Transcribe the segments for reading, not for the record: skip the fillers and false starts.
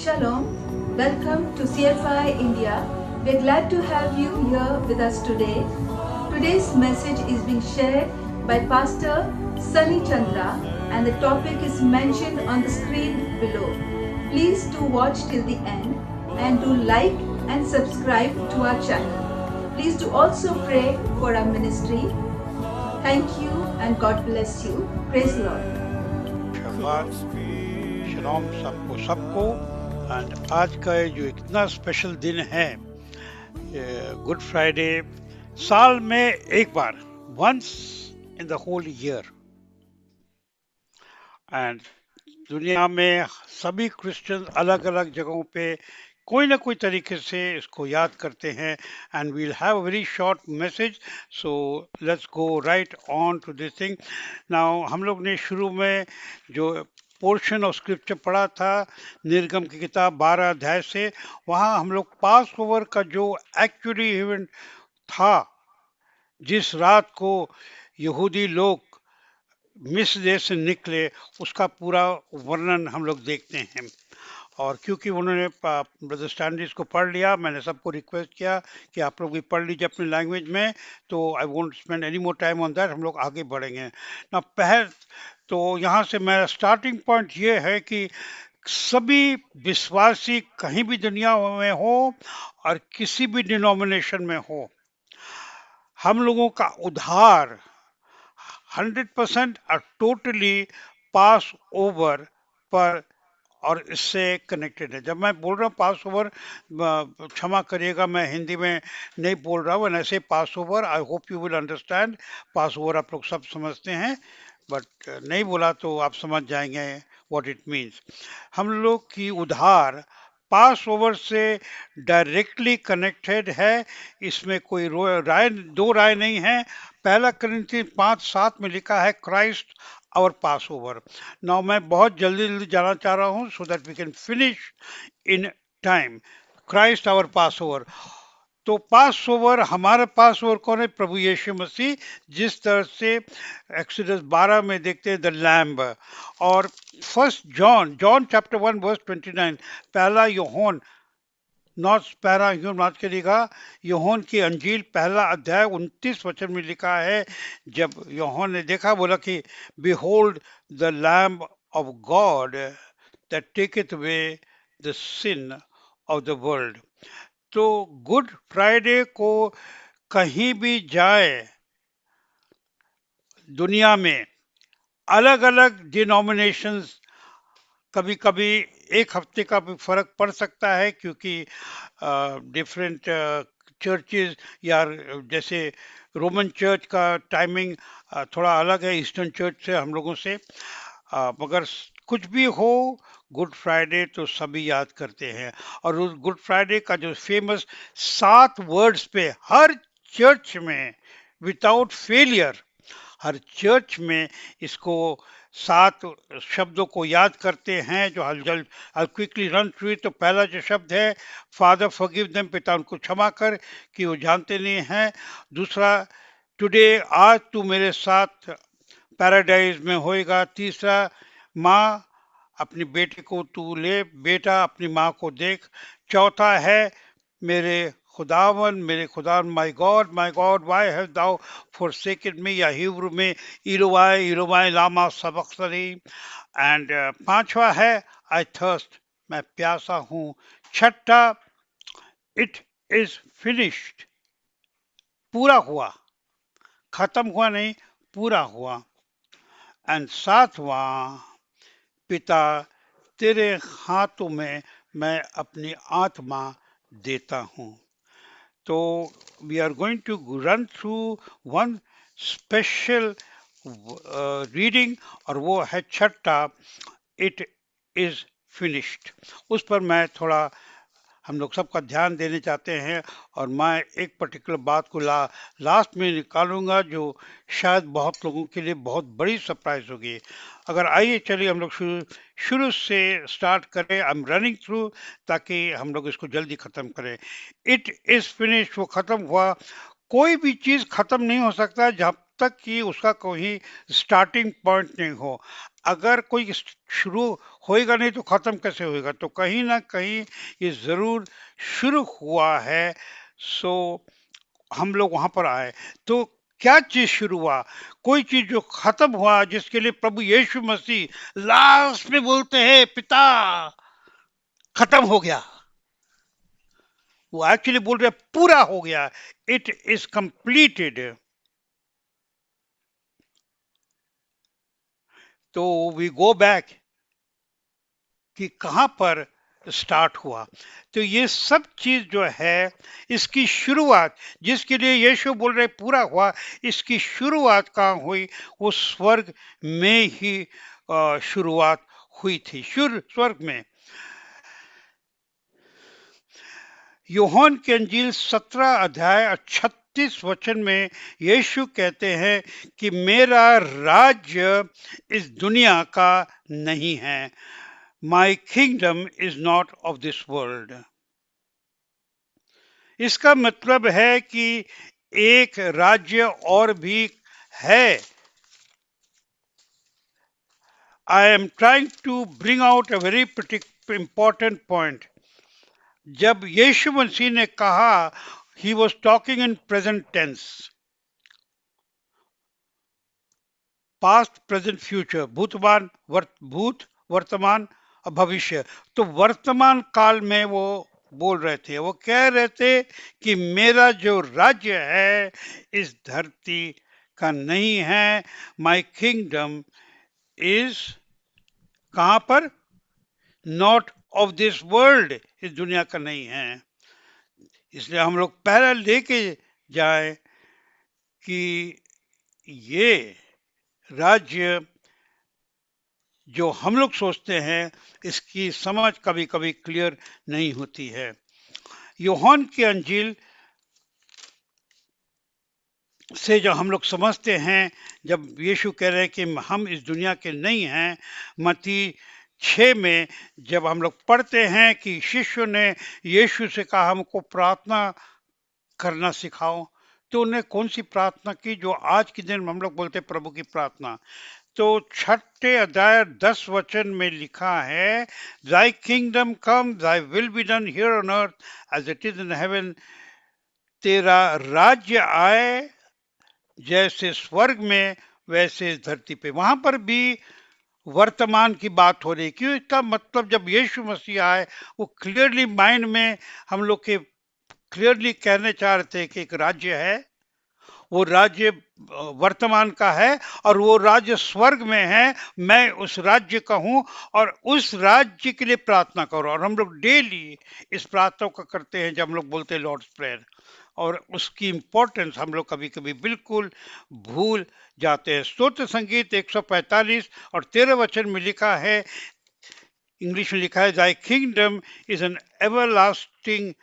Shalom, welcome to CFI India. We're glad to have you here with us today. Today's message is being shared by Pastor Sunny Chandra and the topic is mentioned on the screen below. Please do watch till the end and do like and subscribe to our channel. Please do also pray for our ministry. Thank you and God bless you. Praise the Lord. शब्बात शलोम सबको and आज का ये जो इतना special दिन है good Friday, साल में एक बार, once in the whole year, and दुनिया में सभी क्रिश्चियन अलग अलग जगहों पे कोई ना कोई तरीके से इसको याद करते हैं. And we'll have a very short message, so let's go right on to this thing. Now हम लोग ने शुरू में जो पोर्शन ऑफ स्क्रिप्चर पढ़ा था निर्गम की किताब 12 अध्याय से, वहाँ हम लोग पास ओवर का जो एक्चुअली इवेंट था, जिस रात को यहूदी लोग मिस्र देश से निकले, उसका पूरा वर्णन हम लोग देखते हैं. और क्योंकि उन्होंने ब्रदर स्टैंडर्ड्स को पढ़ लिया, मैंने सबको रिक्वेस्ट किया कि आप लोग भी पढ़ लीजिए अपनी लैंग्वेज में, तो I won't spend any more time on that. हम लोग आगे बढ़ेंगे ना. तो यहाँ से मेरा स्टार्टिंग पॉइंट ये है कि सभी विश्वासी कहीं भी दुनिया में हो और किसी भी डिनोमिनेशन में हो, हम लोगों का उद्धार 100% और टोटली पास ओवर पर और इससे कनेक्टेड है. जब मैं बोल रहा हूँ पास ओवर, क्षमा करिएगा, मैं हिंदी में नहीं बोल रहा हूँ. ऐसे Passover, I hope you will understand. Passover आप लोग सब समझते हैं, बट नहीं बोला तो आप समझ जाएंगे व्हाट इट मीन्स. हम लोग की उद्धार पास ओवर से डायरेक्टली कनेक्टेड है. इसमें कोई दो राय नहीं है. पहला कोरिन्थियन 5:7 में लिखा है Christ our Passover. Now मैं बहुत जल्दी जल्दी जाना चाह रहा हूँ so that we can finish in time. Christ our Passover. तो पास ओवर, हमारा पास ओवर कौन है? प्रभु यीशु मसीह. जिस तरह से एक्सोडस 12 में देखते हैं द लैम्ब. और फर्स्ट जॉन चैप्टर 1 वर्स 29, पहला यूहन्ना, नॉट पैरा ह्यूमन के लिखा, यूहन्ना की अंजील पहला अध्याय 29 वचन में लिखा है, जब यूहन्ना ने देखा, बोला कि behold the lamb of God that taketh away the sin of the world. तो गुड फ्राइडे को कहीं भी जाए दुनिया में, अलग अलग डिनोमिनेशंस, कभी कभी एक हफ्ते का भी फर्क पड़ सकता है, क्योंकि डिफरेंट चर्चेज, या जैसे रोमन चर्च का टाइमिंग थोड़ा अलग है ईस्टर्न चर्च से, हम लोगों से. मगर कुछ भी हो, गुड फ्राइडे तो सभी याद करते हैं. और उस गुड फ्राइडे का जो फेमस 7 वर्ड्स पे हर चर्च में विदाउट फेलियर, हर चर्च में इसको 7 शब्दों को याद करते हैं, जो I'll quickly run through it. तो पहला जो शब्द है, फादर फॉरगिव देम, पिता उनको क्षमा कर कि वो जानते नहीं हैं. दूसरा, टुडे, आज तू मेरे साथ पैराडाइज में होएगा. तीसरा, माँ अपनी बेटे को तू ले, बेटा अपनी माँ को देख. चौथा है, मेरे खुदावन, my God why have thou forsaken me, या हिब्रू में इलोवाई लामा सबक्तनी. एंड पांचवा है, आई थर्स्ट, मैं प्यासा हूँ. छठा, इट इज फिनिश्ड, पूरा हुआ, खत्म हुआ नहीं, पूरा हुआ. एंड सातवां, पिता तेरे हाथों में मैं अपनी आत्मा देता हूँ. तो we are going to run through one special reading, और वो है छठा, इट इज फिनिश्ड. उस पर मैं थोड़ा हम लोग सबका ध्यान देने चाहते हैं, और मैं एक पर्टिकुलर बात को लास्ट में निकालूंगा, जो शायद बहुत लोगों के लिए बहुत बड़ी सरप्राइज होगी. अगर आइए चलिए हम लोग शुरू से स्टार्ट करें. आई एम रनिंग थ्रू ताकि हम लोग इसको जल्दी ख़त्म करें. इट इज़ फिनिश, वो ख़त्म हुआ. कोई भी चीज़ ख़त्म नहीं हो सकता जब तक कि उसका कोई स्टार्टिंग पॉइंट नहीं हो. अगर कोई शुरू होएगा नहीं तो खत्म कैसे होएगा, तो कहीं ना कहीं ये जरूर शुरू हुआ है। सो हम लोग वहां पर आए, तो क्या चीज शुरू हुआ? कोई चीज जो खत्म हुआ, जिसके लिए प्रभु यीशु मसीह लास्ट में बोलते हैं पिता खत्म हो गया। वो एक्चुअली बोल रहे हैं पूरा हो गया, इट इज कंप्लीटेड। तो वी गो बैक कि कहां पर स्टार्ट हुआ। तो ये सब चीज जो है, इसकी शुरुआत जिसके लिए यीशु बोल रहे पूरा हुआ, इसकी शुरुआत कहाँ हुई? वो स्वर्ग में ही शुरुआत हुई थी, स्वर्ग में। यूहन्ना की अंजील 17 अध्याय 36 वचन में यीशु कहते हैं कि मेरा राज्य इस दुनिया का नहीं है। My kingdom is not of this world. इसका मतलब है कि एक राज्य और भी है। I am trying to bring out a very important point. जब यीशु मसीह ने कहा, he was talking in present tense, past present future, भूत वर्तमान और भविष्य। तो वर्तमान काल में वो बोल रहे थे, वो कह रहे थे कि मेरा जो राज्य है इस धरती का नहीं है। माई किंगडम इज कहां पर? नॉट ऑफ दिस वर्ल्ड, इस दुनिया का नहीं है। इसलिए हम लोग पहला लेके जाए कि ये राज्य जो हम लोग सोचते हैं, इसकी समझ कभी कभी क्लियर नहीं होती है। यूहन्ना की अंजील से जो हम लोग समझते हैं, जब यीशु कह रहे हैं कि हम इस दुनिया के नहीं हैं, मत्ती 6 में जब हम लोग पढ़ते हैं कि शिष्य ने यीशु से कहा हमको प्रार्थना करना सिखाओ, तो उन्हें कौन सी प्रार्थना की जो आज के दिन हम लोग बोलते हैं प्रभु की प्रार्थना? तो 6 अध्याय 10 वचन में लिखा है, Thy kingdom come, thy will be done here on earth as it is in heaven। तेरा राज्य आए जैसे स्वर्ग में वैसे इस धरती पे। वहां पर भी वर्तमान की बात हो रही। क्यों? इसका मतलब जब यीशु मसीह आए, वो क्लियरली माइंड में हम लोग के क्लियरली कहने चाह रहे थे कि एक राज्य है, वो राज्य वर्तमान का है और वो राज्य स्वर्ग में है। मैं उस राज्य का हूं और उस राज्य के लिए प्रार्थना करो। और हम लोग डेली इस प्रार्थना को करते हैं जब हम लोग बोलते हैं लॉर्ड्स प्रेयर, और उसकी इंपॉर्टेंस हम लोग कभी कभी बिल्कुल भूल जाते हैं। स्तोत्र संगीत 145 और 13 वचन में लिखा है, इंग्लिश में लिखा है, Thy kingdom is an everlasting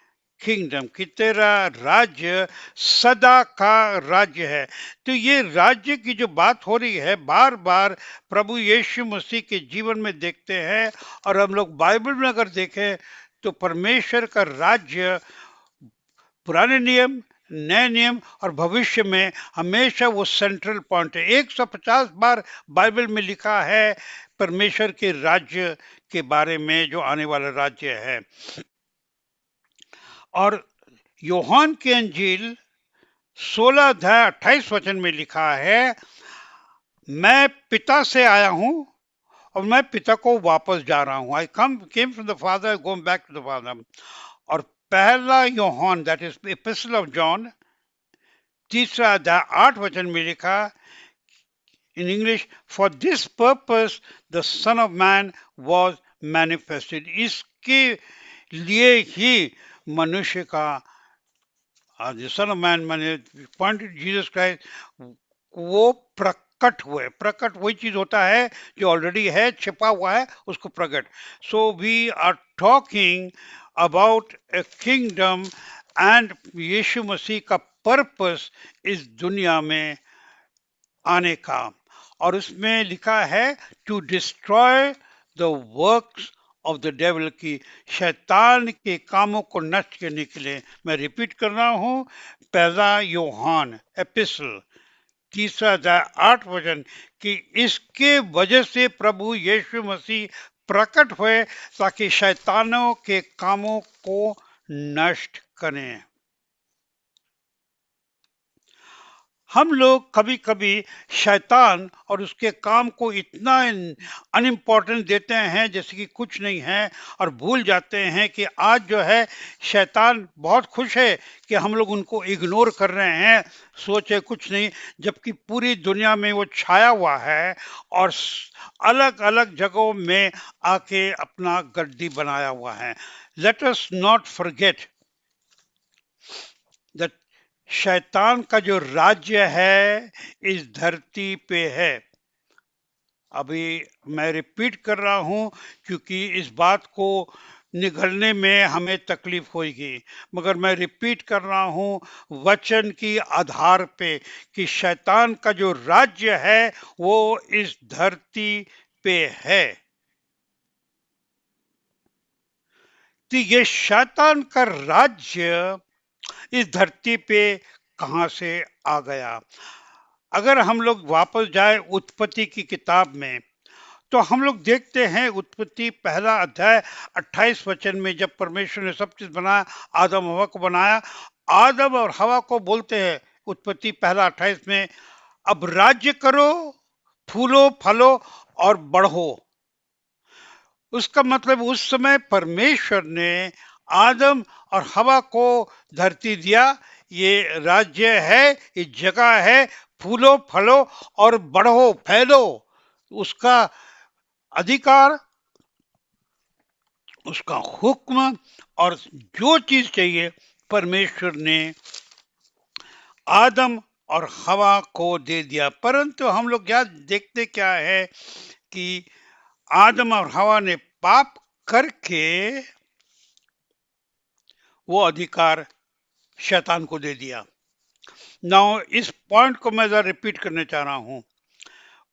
kingdom, कि तेरा राज्य सदा का राज्य है। तो ये राज्य की जो बात हो रही है, बार बार प्रभु यीशु मसीह के जीवन में देखते हैं। और हम लोग बाइबल में अगर देखें तो परमेश्वर का राज्य पुराने नियम, नए नियम और भविष्य में हमेशा वो सेंट्रल पॉइंट है। 150 बार बाइबल में लिखा है परमेश्वर के राज्य के बारे में, जो आने वाला राज्य है। और यूहन्ना की अंजील 16 अध्याय 28 वचन में लिखा है, मैं पिता से आया हूं और मैं पिता को वापस जा रहा हूं। I came from the father, going back to the father. और पहला यूहन्ना, that is epistle of John, 3 अध्याय 8 वचन में लिखा in English, for this purpose the Son of Man was manifested। इसके लिए ही मनुष्य का, the Son of Man माने पॉइंटेड जीसस क्राइस्ट, वो प्रकट हुए। प्रकट वही चीज होता है जो ऑलरेडी है, छिपा हुआ है, उसको प्रकट। So we are talking about a kingdom and यीशु मसीह का पर्पस इस दुनिया में आने का। और उसमें लिखा है to destroy the works of the devil, की शैतान के कामों को नष्ट करने के लिए। मैं रिपीट कर रहा हूं, पहला यूहन्ना एपिस्टल 3 अध्याय 8 वचन कि इसके वजह से प्रभु यीशु मसीह प्रकट हुए ताकि शैतानों के कामों को नष्ट करें। हम लोग कभी कभी शैतान और उसके काम को इतना अनइम्पोर्टेंट देते हैं जैसे कि कुछ नहीं है, और भूल जाते हैं कि आज जो है शैतान बहुत खुश है कि हम लोग उनको इग्नोर कर रहे हैं, सोचे कुछ नहीं, जबकि पूरी दुनिया में वो छाया हुआ है और अलग अलग जगहों में आके अपना गड्डी बनाया हुआ है। Let us not forget that शैतान का जो राज्य है इस धरती पे है। अभी मैं रिपीट कर रहा हूं क्योंकि इस बात को निगलने में हमें तकलीफ होगी, मगर मैं रिपीट कर रहा हूं वचन की आधार पे कि शैतान का जो राज्य है वो इस धरती पे है। तो ये शैतान का राज्य इस धरती पे कहां से आ गया? अगर हम लोग वापस जाए उत्पत्ति की किताब में तो हम लोग देखते हैं उत्पत्ति पहला अध्याय 28 वचन में जब परमेश्वर ने सब चीज बनाया, आदम हवा को बनाया, आदम और हवा को बोलते हैं उत्पत्ति पहला 28 में, अब राज्य करो, फूलो फलो और बढ़ो। उसका मतलब उस समय परमेश्वर ने आदम और हवा को धरती दिया, ये राज्य है, ये जगह है, फूलो फलो और बढ़ो, फैलो। उसका अधिकार, उसका हुक्म और जो चीज चाहिए परमेश्वर ने आदम और हवा को दे दिया। परंतु हम लोग क्या देखते क्या है कि आदम और हवा ने पाप करके वो अधिकार शैतान को दे दिया। नाउ इस पॉइंट को मैं जरा रिपीट करना चाह रहा हूं।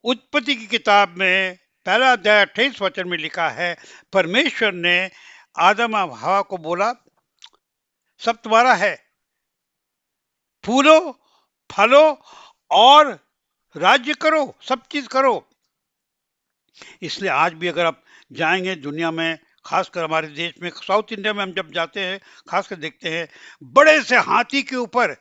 उत्पत्ति की किताब में पहला अध्याय 28 वचन में लिखा है, परमेश्वर ने आदम और हवा को बोला सब तुम्हारा है, फूलो फलो और राज्य करो, सब चीज करो। इसलिए आज भी अगर आप जाएंगे दुनिया में, खासकर हमारे देश में, साउथ इंडिया में हम जब जाते हैं खासकर देखते हैं बड़े से हाथी के ऊपर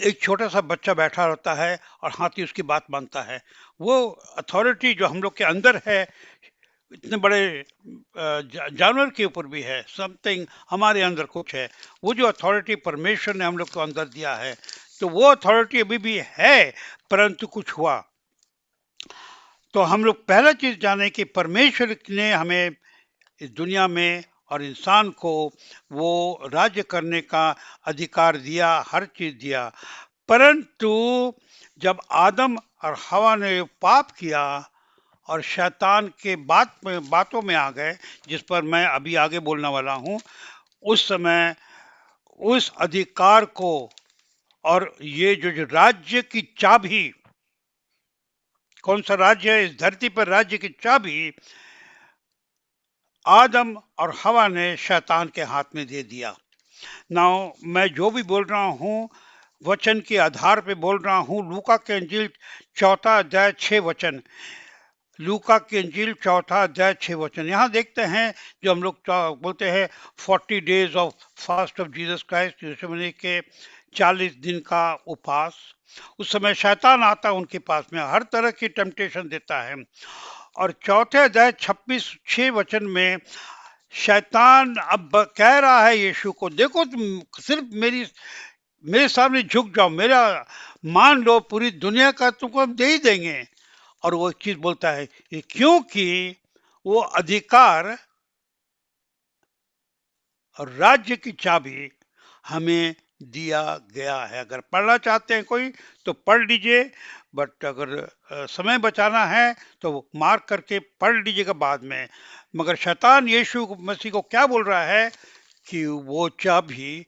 एक छोटा सा बच्चा बैठा रहता है और हाथी उसकी बात मानता है। वो अथॉरिटी जो हम लोग के अंदर है इतने बड़े जानवर के ऊपर भी है, समथिंग हमारे अंदर कुछ है, वो जो अथॉरिटी परमेश्वर ने हम लोग को अंदर दिया है, तो वो अथॉरिटी अभी भी है। परंतु कुछ हुआ तो हम लोग पहला चीज जाने कि परमेश्वर ने हमें इस दुनिया में और इंसान को वो राज्य करने का अधिकार दिया, हर चीज दिया। परंतु जब आदम और हवा ने पाप किया और शैतान के बातों में आ गए, जिस पर मैं अभी आगे बोलने वाला हूं, उस समय उस अधिकार को और ये जो राज्य की चाबी, कौन सा राज्य है इस धरती पर, राज्य की चाबी आदम और हवा ने शैतान के हाथ में दे दिया। नाउ मैं जो भी बोल रहा हूं वचन के आधार पे बोल रहा हूं। लूका के अंजील चौथा अध्याय 6 वचन, लूका की अंजील चौथा अध्याय 6 वचन, यहाँ देखते हैं जो हम लोग बोलते हैं 40 days of fast of Jesus Christ, यीशु मसीह के 40 दिन का उपवास। उस समय शैतान आता उनके पास में, हर तरह की टेम्पटेशन देता है। और चौथे अध्याय 26 वचन में शैतान अब कह रहा है यीशु को, देखो तुम सिर्फ मेरे सामने झुक जाओ, मेरा मान लो, पूरी दुनिया का तुमको हम दे ही देंगे। और वो एक चीज बोलता है कि क्योंकि वो अधिकार और राज्य की चाबी हमें दिया गया है। अगर पढ़ना चाहते हैं कोई तो पढ़ लीजिए, बट अगर समय बचाना है तो मार्क करके पढ़ लीजिएगा बाद में। मगर शैतान यीशु मसीह को क्या बोल रहा है कि वो चाबी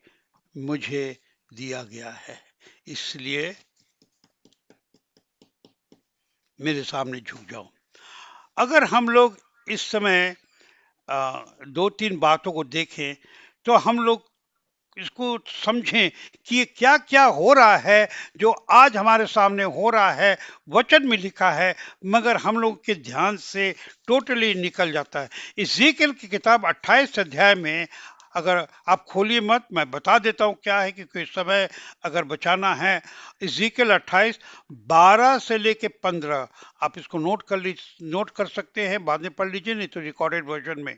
मुझे दिया गया है, इसलिए मेरे सामने झुक जाओ। अगर हम लोग इस समय दो तीन बातों को देखें तो हम लोग इसको समझें कि ये क्या क्या हो रहा है जो आज हमारे सामने हो रहा है, वचन में लिखा है, मगर हम लोग के ध्यान से टोटली निकल जाता है। इज़ीकियल की किताब 28 अध्याय में, अगर आप खोलिए मत, मैं बता देता हूँ क्या है, क्योंकि समय अगर बचाना है। इज़ीकियल 28 12 से लेके 15, आप इसको नोट कर सकते हैं, बाद में पढ़ लीजिए, नहीं तो रिकॉर्डेड वर्जन में।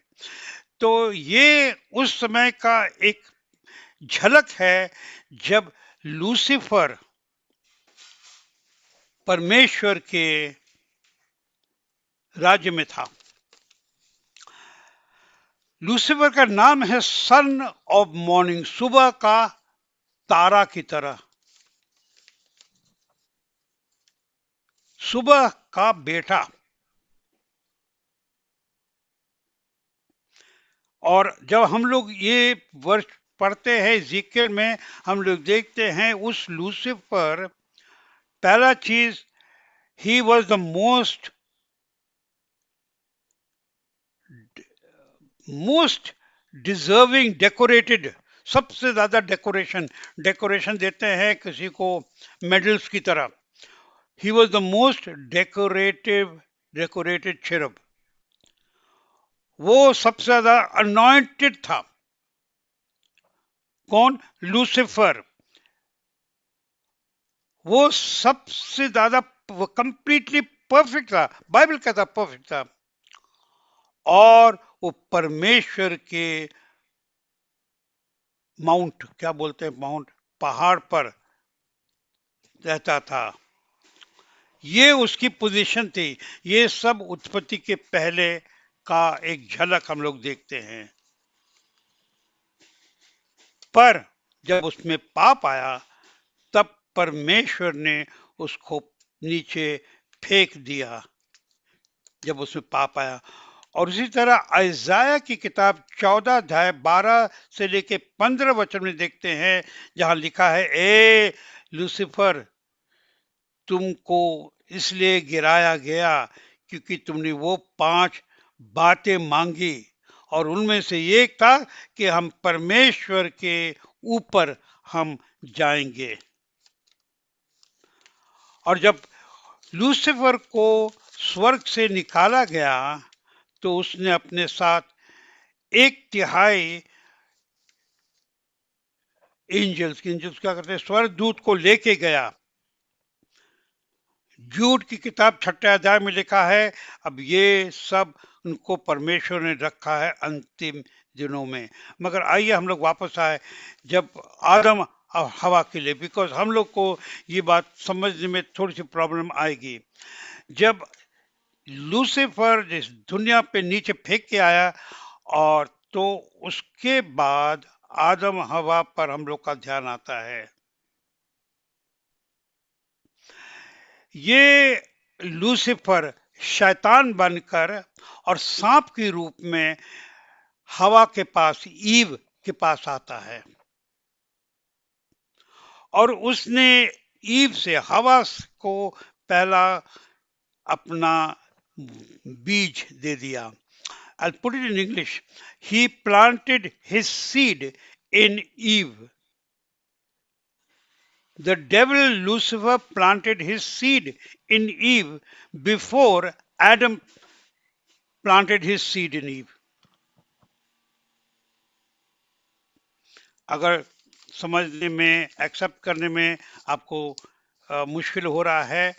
तो ये उस समय का एक झलक है जब लूसीफर परमेश्वर के राज्य में था। लूसीफर का नाम है सन ऑफ मॉर्निंग, सुबह का तारा की तरह, सुबह का बेटा। और जब हम लोग ये वर्ष पढ़ते हैं इज़ीकियल में, हम लोग देखते हैं उस लूसीफर, पहला चीज, ही was the most deserving decorated, सबसे ज्यादा डेकोरेशन डेकोरेशन देते हैं किसी को मेडल्स की तरह। He was the most decorated cherub, वो सबसे ज्यादा अनॉइंटेड था। कौन? लूसीफर। वो सबसे ज्यादा, वो कंप्लीटली परफेक्ट था, बाइबल कहता परफेक्ट था। और वो परमेश्वर के माउंट, क्या बोलते हैं, माउंट, पहाड़ पर रहता था। ये उसकी पोजीशन थी। ये सब उत्पत्ति के पहले का एक झलक हम लोग देखते हैं। पर जब उसमें पाप आया, तब परमेश्वर ने उसको नीचे फेंक दिया, जब उसमें पाप आया। और इसी तरह अयजाया की किताब 14 अध्याय 12 से लेके 15 वचन में देखते हैं, जहां लिखा है, ए लूसीफर, तुमको इसलिए गिराया गया क्योंकि तुमने वो 5 बातें मांगी, और उनमें से एक था कि हम परमेश्वर के ऊपर हम जाएंगे। और जब लूसीफर को स्वर्ग से निकाला गया, तो उसने अपने साथ 1/3 एंजल्स क्या करते हैं, स्वर्गदूत को लेके गया। जूड की किताब 6 अध्याय में लिखा है, अब ये सब उनको परमेश्वर ने रखा है अंतिम दिनों में। मगर आइए हम लोग वापस आए जब आदम और हवा के लिए, बिकॉज हम लोग को ये बात समझने में थोड़ी सी प्रॉब्लम आएगी। जब लूसीफर इस दुनिया पे नीचे फेंक के आया, और तो उसके बाद आदम हवा पर हम लोग का ध्यान आता है। ये लूसीफर शैतान बनकर और सांप के रूप में हवा के पास, ईव के पास आता है, और उसने ईव से, हवा को पहला अपना बीज दे दिया। I'll put it in English. He planted his seed in Eve. The devil Lucifer planted his seed in Eve before Adam planted his seed in Eve. अगर समझने में, एक्सेप्ट करने में आपको मुश्किल हो रहा है,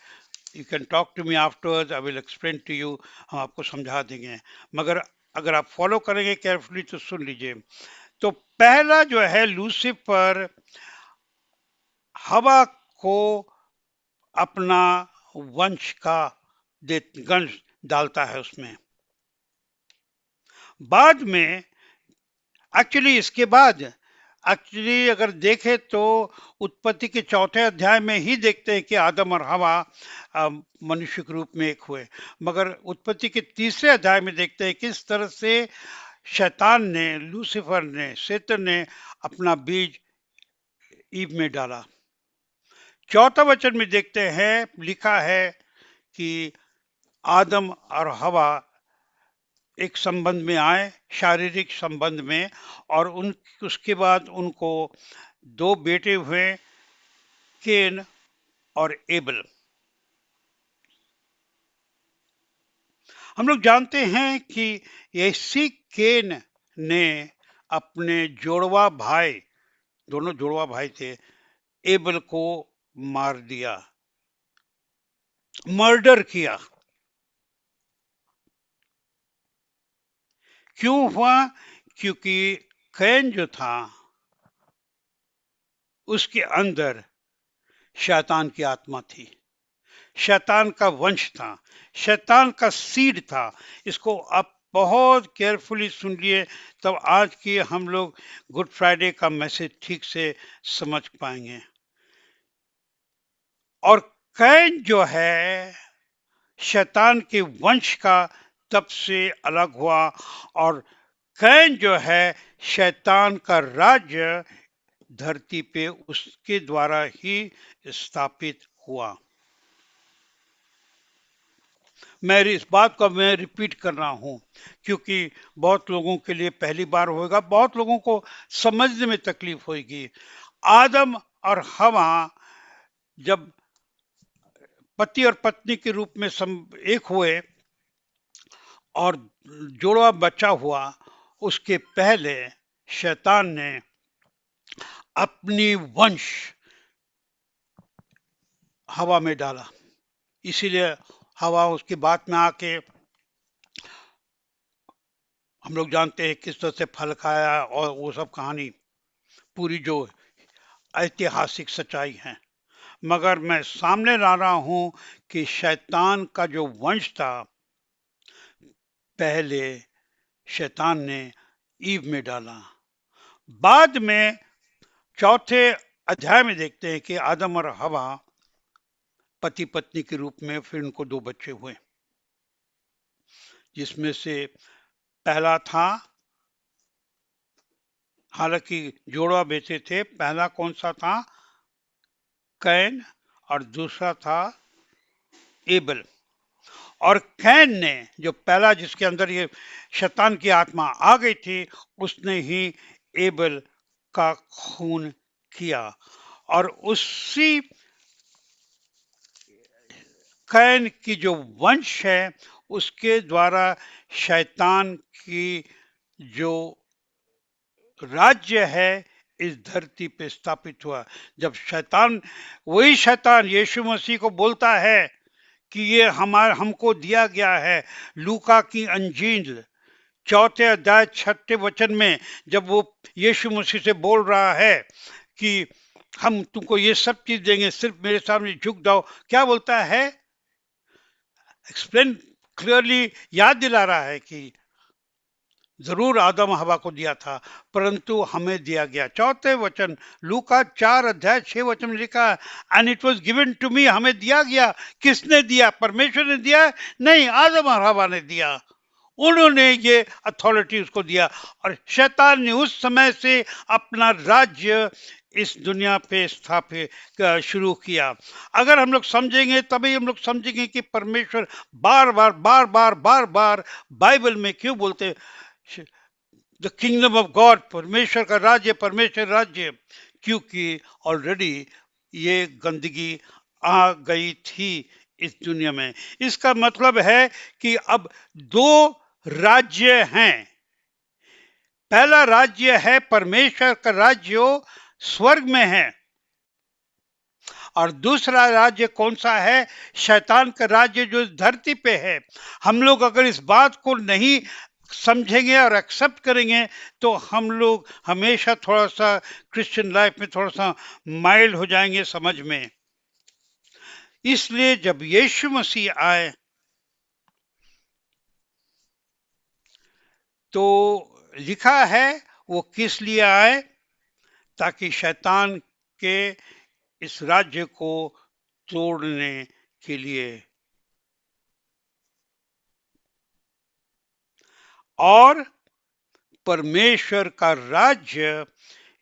you can talk to me afterwards, I will explain to you, हम आपको समझा देंगे। मगर अगर आप फॉलो करेंगे केयरफुली तो सुन लीजिए। तो पहला जो है, लूसीफर हवा को अपना वंश का गंश डालता है उसमें। बाद में, एक्चुअली इसके बाद, एक्चुअली अगर देखें तो उत्पत्ति के 4 अध्याय में ही देखते हैं कि आदम और हवा मनुष्य के रूप में एक हुए। मगर उत्पत्ति के 3 अध्याय में देखते हैं किस तरह से शैतान ने, लूसीफर ने, शैतान ने अपना बीज ईव में डाला। 4 वचन में देखते हैं, लिखा है कि आदम और हवा एक संबंध में आए, शारीरिक संबंध में, और उसके बाद उनको दो बेटे हुए, केन और एबल। हम लोग जानते हैं कि इसी केन ने अपने जोड़वा भाई, दोनों जोड़वा भाई थे, एबल को मार दिया, मर्डर किया। क्यों हुआ? क्योंकि कैन जो था उसके अंदर शैतान की आत्मा थी, शैतान का वंश था, शैतान का सीड था। इसको आप बहुत केयरफुली सुन लिए, तब आज की हम लोग गुड फ्राइडे का मैसेज ठीक से समझ पाएंगे। और कैन जो है शैतान के वंश का तब से अलग हुआ, और कैन जो है शैतान का राज्य धरती पे उसके द्वारा ही स्थापित हुआ। मैं इस बात को मैं रिपीट कर रहा हूं, क्योंकि बहुत लोगों के लिए पहली बार होगा, बहुत लोगों को समझने में तकलीफ होगी। आदम और हवा जब पति और पत्नी के रूप में एक हुए और जोड़वा बच्चा हुआ, उसके पहले शैतान ने अपनी वंश हवा में डाला। इसीलिए हवा उसकी बात में आके, हम लोग जानते हैं किस तरह से फल खाया और वो सब कहानी पूरी जो ऐतिहासिक सच्चाई है। मगर मैं सामने ला रहा हूं कि शैतान का जो वंश था, पहले शैतान ने ईव में डाला। बाद में चौथे अध्याय में देखते हैं कि आदम और हवा पति पत्नी के रूप में, फिर उनको दो बच्चे हुए, जिसमें से पहला था, हालांकि जोड़वा बेटे थे, पहला कौन सा था? कैन, और दूसरा था एबल। और कैन ने, जो पहला जिसके अंदर ये शैतान की आत्मा आ गई थी, उसने ही एबल का खून किया, और उसी कैन की जो वंश है उसके द्वारा शैतान की जो राज्य है इस धरती पे स्थापित हुआ। जब शैतान, वही शैतान यीशु मसीह को बोलता है कि ये हमको दिया गया है, लूका की अंजील चौथे अध्याय छठे वचन में, जब वो यीशु मसीह से बोल रहा है कि हम तुमको ये सब चीज देंगे, सिर्फ मेरे सामने झुक जाओ, क्या बोलता है? एक्सप्लेन क्लियरली याद दिला रहा है कि जरूर आदम हवा को दिया था, परंतु हमें दिया गया। चौथे वचन, लूका 4 अध्याय 6 वचन में लिखा है, and it was given to me, हमें दिया गया। किसने दिया? परमेश्वर ने दिया? नहीं, आदम और हवा ने दिया। उन्होंने ये अथॉरिटी उसको दिया, और शैतान ने उस समय से अपना राज्य इस दुनिया पे स्थापित शुरू किया। अगर हम लोग समझेंगे तभी हम लोग समझेंगे कि परमेश्वर बार बार बार बार बार बार बाइबल में क्यों बोलते द किंगडम ऑफ गॉड, परमेश्वर का राज्य, परमेश्वर राज्य, क्योंकि ऑलरेडी ये गंदगी आ गई थी इस दुनिया में। इसका मतलब है कि अब दो राज्य हैं। पहला राज्य है परमेश्वर का राज्य, स्वर्ग में है, और दूसरा राज्य कौन सा है? शैतान का राज्य, जो धरती पे है। हम लोग अगर इस बात को नहीं समझेंगे और एक्सेप्ट करेंगे तो हम लोग हमेशा थोड़ा सा क्रिश्चियन लाइफ में थोड़ा सा माइल्ड हो जाएंगे समझ में। इसलिए जब यीशु मसीह आए तो लिखा है वो किस लिए आए? ताकि शैतान के इस राज्य को तोड़ने के लिए, और परमेश्वर का राज्य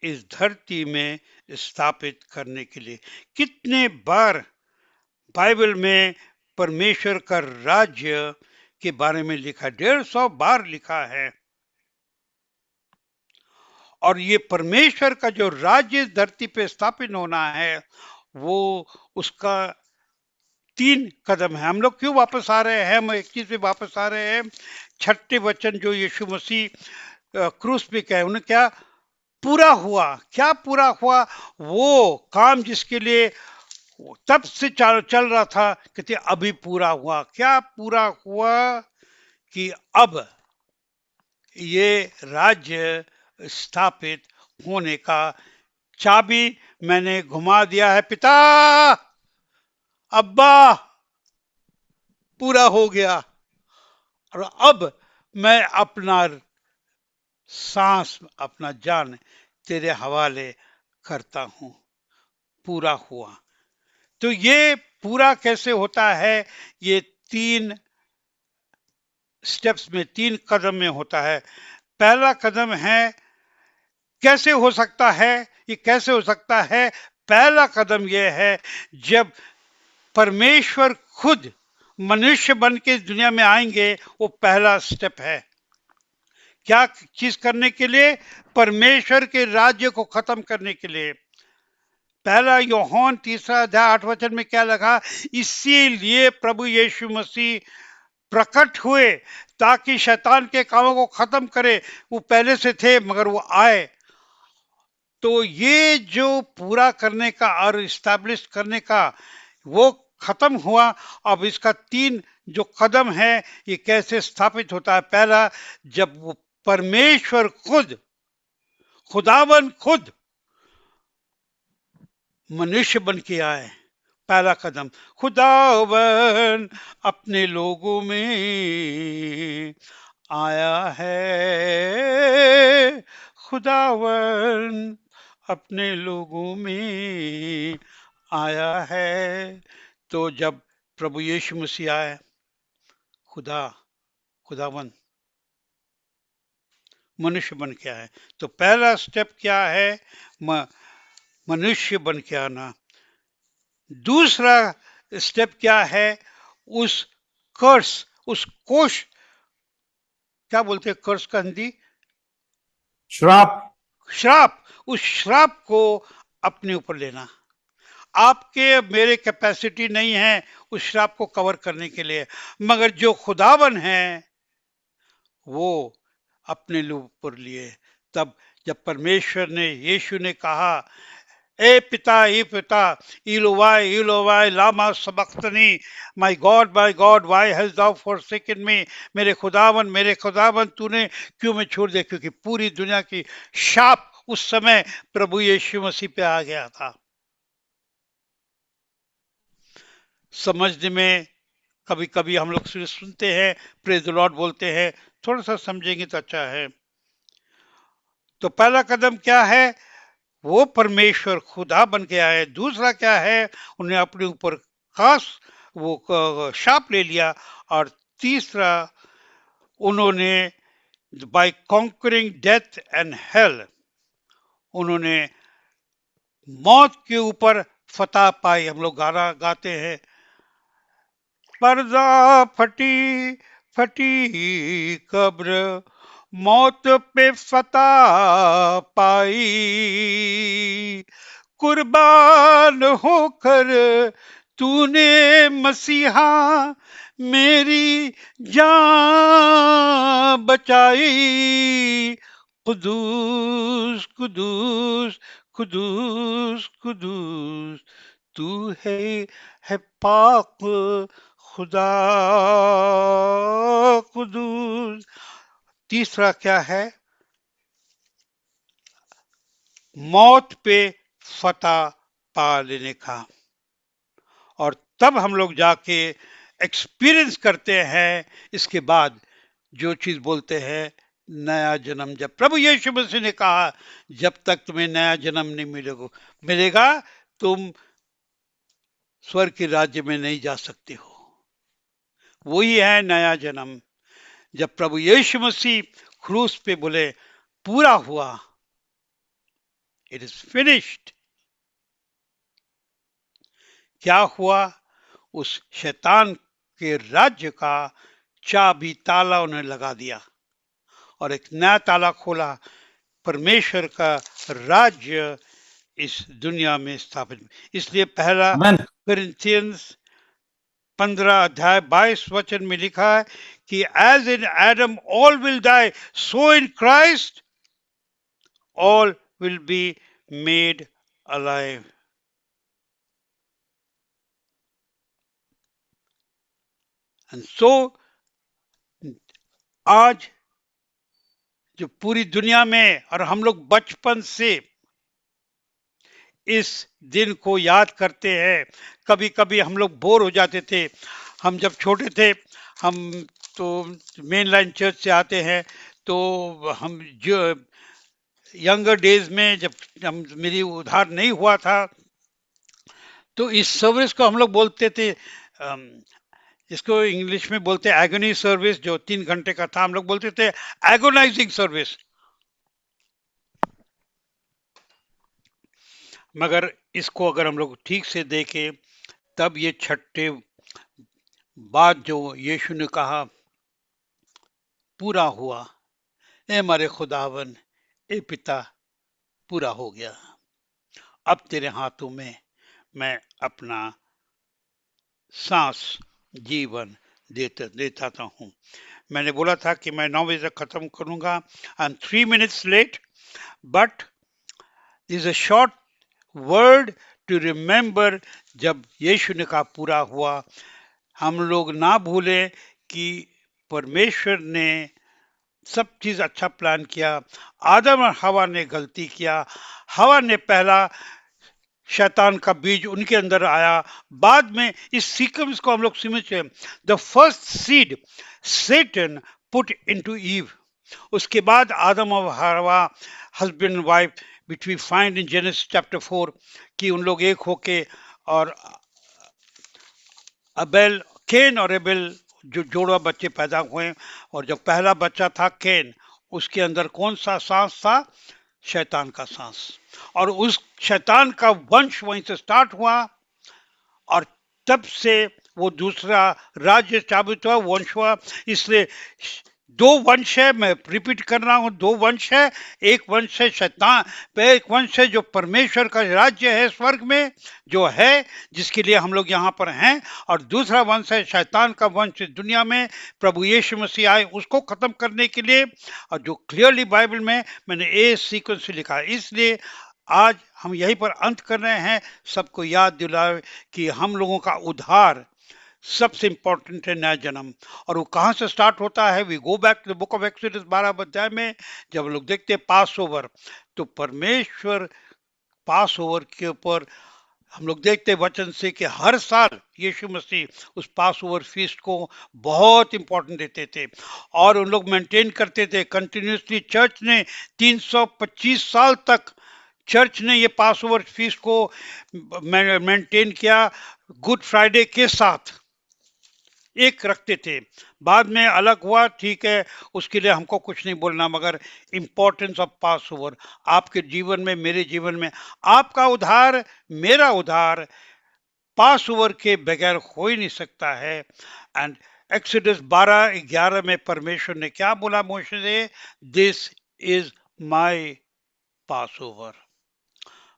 इस धरती में स्थापित करने के लिए। कितने बार बाइबल में परमेश्वर का राज्य के बारे में लिखा, 150 बार लिखा है। और ये परमेश्वर का जो राज्य धरती पे स्थापित होना है, वो उसका 3 कदम है। हम लोग क्यों वापस आ रहे हैं? हम एक चीज पे वापस आ रहे हैं, छठे वचन जो यीशु मसीह क्रूस पे कहे, उन्हें क्या पूरा हुआ? क्या पूरा हुआ? वो काम जिसके लिए तब से चल रहा था, कहते अभी पूरा हुआ। क्या पूरा हुआ? कि अब ये राज्य स्थापित होने का चाबी मैंने घुमा दिया है। पिता, अब्बा, पूरा हो गया। और अब मैं अपना सांस, अपना जान तेरे हवाले करता हूं। पूरा हुआ। तो ये पूरा कैसे होता है? ये 3 स्टेप्स में, 3 कदम में होता है। पहला कदम है, कैसे हो सकता है? ये कैसे हो सकता है? पहला कदम यह है, जब परमेश्वर खुद मनुष्य बन के दुनिया में आएंगे, वो पहला स्टेप है। क्या चीज करने के लिए? परमेश्वर के राज्य को खत्म करने के लिए। पहला यूहन्ना 3:8 में क्या लगा? इसीलिए प्रभु यीशु मसीह प्रकट हुए ताकि शैतान के कामों को खत्म करे। वो पहले से थे मगर वो आए। तो ये जो पूरा करने का और इस्टेब्लिश करने का वो खत्म हुआ। अब इसका 3 जो कदम है, ये कैसे स्थापित होता है? पहला, जब वो परमेश्वर खुद, खुदावन खुद मनुष्य बन के आए। पहला कदम, खुदावन अपने लोगों में आया है। खुदावन अपने लोगों में आया है। तो जब प्रभु यीशु मसीह आए, खुदावन मनुष्य बन के आए। तो पहला स्टेप क्या है? मनुष्य बन के आना। दूसरा स्टेप क्या है? उस कर्स, उस कोष, क्या बोलते हैं कर्स का हिंदी? श्राप। श्राप। उस श्राप को अपने ऊपर लेना। आपके मेरे कैपेसिटी नहीं है उस श्राप को कवर करने के लिए, मगर जो खुदावन है वो अपने ऊपर लिए। तब जब परमेश्वर ने, यीशु ने कहा, ए पिता, इलोवाई लामा सबक्तनी, my God why has thou forsaken me? मेरे खुदावन तूने क्यों मैं छोड़ दिया? क्योंकि पूरी दुनिया की शाप उस समय प्रभु यीशु मसीह पे आ गया था। समझने में कभी कभी हम लोग सुनते हैं, प्रेज द लॉर्ड बोलते हैं, थोड़ा सा समझेंगे तो अच्छा है। तो पहला कदम क्या है? वो परमेश्वर खुदा बन के आए। दूसरा क्या है? उन्हें अपने ऊपर खास वो शाप ले लिया। और तीसरा, उन्होंने by conquering death and hell, उन्होंने मौत के ऊपर फतह पाई। हम लोग गाना गाते हैं, पर्दा फटी फटी कब्र, मौत पे फतह पाई, कुर्बान होकर तूने मसीहा मेरी जान बचाई। कुदूस कुदूस कुदूस कुदूस तू है पाक खुदा कुदूस। तीसरा क्या है? मौत पे फतह पा लेने का। और तब हम लोग जाके एक्सपीरियंस करते हैं इसके बाद जो चीज बोलते हैं, नया जन्म। जब प्रभु यीशु मसीह ने कहा, जब तक तुम्हें नया जन्म नहीं मिलेगा तुम स्वर्ग के राज्य में नहीं जा सकते हो। वही है नया जन्म। जब प्रभु यीशु मसीह क्रूस पे बोले पूरा हुआ, इट इज फिनिश्ड, क्या हुआ? उस शैतान के राज्य का चाबी ताला उन्हें लगा दिया और एक नया ताला खोला। परमेश्वर का राज्य इस दुनिया में स्थापित। इसलिए पहला Amen. कोरिन्थियंस 15 अध्याय 22 वचन में लिखा है कि as in Adam all will die, so in Christ all will be made alive. And so आज जो पूरी दुनिया में और हम लोग बचपन से इस दिन को याद करते हैं। कभी कभी हम लोग बोर हो जाते थे। हम जब छोटे थे, हम तो मेन लाइन चर्च से आते हैं, तो हम जो यंगर डेज में जब मेरी उद्धार नहीं हुआ था, तो इस सर्विस को हम लोग बोलते थे, जिसको इंग्लिश में बोलते हैं एगोनी सर्विस, जो 3 घंटे का था, हम लोग बोलते थे एगोनाइजिंग सर्विस। मगर इसको अगर हम लोग ठीक से देखें, तब ये छठे बात जो यीशु ने कहा पूरा हुआ, ए हमारे खुदावन, ए पिता, पूरा हो गया, अब तेरे हाथों में मैं अपना सांस जीवन देता हूं। मैंने बोला था कि मैं 9 बजे तक खत्म करूंगा। I am 3 minutes late, but is a short word to remember. जब यीशु ने कहा पूरा हुआ, हम लोग ना भूले कि परमेश्वर ने सब चीज अच्छा प्लान किया। आदम और हवा ने गलती किया। हवा ने पहला शैतान का बीज उनके अंदर आया। बाद में इस सीक्वेंस को हम लोग समझे, the first seed Satan put into Eve. उसके बाद आदम और हवा, husband and wife, which we find in Genesis chapter 4, कि उन लोग एक होके, और अबेल, केन और एबेल जो जोड़ा बच्चे पैदा हुए, और जब पहला बच्चा था केन, उसके अंदर कौन सा सांस था? शैतान का सांस। और उस शैतान का वंश वहीं से स्टार्ट हुआ, और तब से वो दूसरा राज्य स्थापित हुआ, वंश हुआ। इसलिए 2 वंश है, मैं रिपीट कर रहा हूं, 2 वंश है। एक वंश है शैतान, एक वंश है जो परमेश्वर का राज्य है स्वर्ग में, जो है, जिसके लिए हम लोग यहाँ पर हैं, और दूसरा वंश है शैतान का वंश दुनिया में। प्रभु यीशु मसीह आए उसको खत्म करने के लिए, और जो क्लियरली बाइबल में मैंने ए सीक्वेंस से लिखा है। इसलिए आज हम यहीं पर अंत कर रहे हैं। सबको याद दिलाए कि हम लोगों का उद्धार सबसे इंपॉर्टेंट है, नया जन्म। और वो कहाँ से स्टार्ट होता है? We go back to the book of Exodus 12 अध्याय में, जब लोग देखते हैं पास ओवर, तो परमेश्वर पास ओवर के ऊपर हम लोग देखते हैं वचन से कि हर साल यीशु मसीह उस पास ओवर फीस्ट को बहुत इंपॉर्टेंट देते थे, और उन लोग मेंटेन करते थे कंटिन्यूसली। चर्च ने 325 साल तक चर्च ने ये पास ओवर फीस्ट को मेंटेन किया। गुड फ्राइडे के साथ एक रखते थे, बाद में अलग हुआ, ठीक है, उसके लिए हमको कुछ नहीं बोलना, मगर इंपॉर्टेंस ऑफ पास ओवर आपके जीवन में, मेरे जीवन में, आपका उद्धार, मेरा उद्धार पास ओवर के बगैर हो ही नहीं सकता है। एंड एक्सोडस 12:11 में परमेश्वर ने क्या बोला मूसा से? This is my pass over.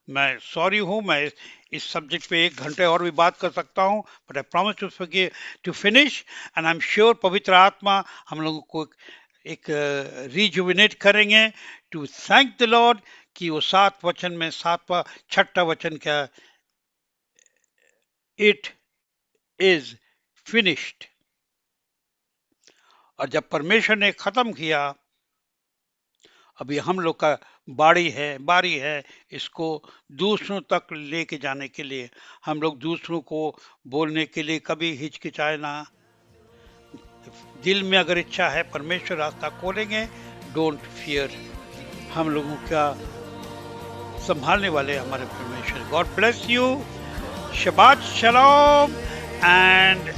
मैं सॉरी हूं, मैं इस सब्जेक्ट पे 1 घंटे और भी बात कर सकता हूं, but I promise to finish, and I am sure पवित्र आत्मा हम लोगों को एक रिजुविनेट करेंगे, टू थैंक द लॉर्ड कि वो 7 वचन में 6ठा वचन क्या? It is finished. और जब परमेश्वर ने खत्म किया, अभी हम लोग का बारी है इसको दूसरों तक लेके जाने के लिए। हम लोग दूसरों को बोलने के लिए कभी हिचकिचाए ना। दिल में अगर इच्छा है, परमेश्वर रास्ता खोलेंगे। डोंट फियर, हम लोगों का संभालने वाले हमारे परमेश्वर। गॉड ब्लेस यू, शबात शलोम, and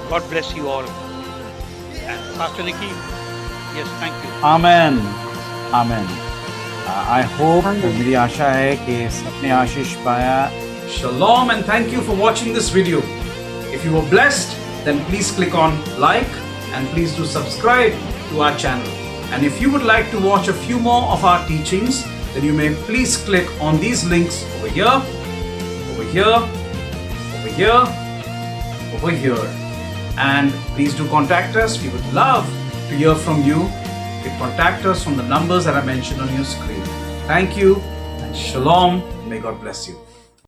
God bless you all. And pastor Nicky, yes, thank you. Amen. Amen. I hope, मेरी आशा है कि सबने आशीष पाया। Shalom and thank you for watching this video. If you were blessed, then please click on like and please do subscribe to our channel. And if you would like to watch a few more of our teachings, then you may please click on these links over here, over here, over here, over here. And please do contact us. We would love to hear from you. You can contact us from the numbers that are mentioned on your screen. Thank you and shalom. May God bless you.